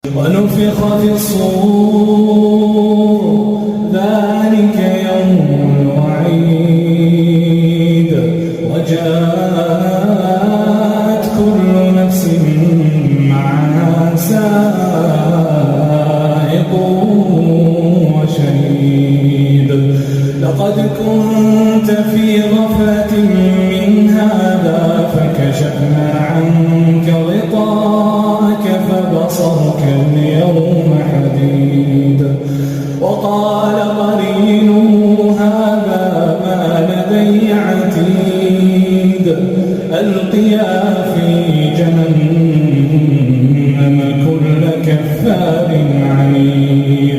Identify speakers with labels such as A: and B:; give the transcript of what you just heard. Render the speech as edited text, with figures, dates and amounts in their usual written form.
A: ونفخ في الصور ذلك يوم الوعيد وجاءت كل نفس معها سائق وشهيد لقد كنت في غفلة من هذا فكشفنا عنك غطاءك فبصرك اليوم حديد وقال قرينه هذا ما لدي عتيد ألقيا في جهنم كل كفار عنيد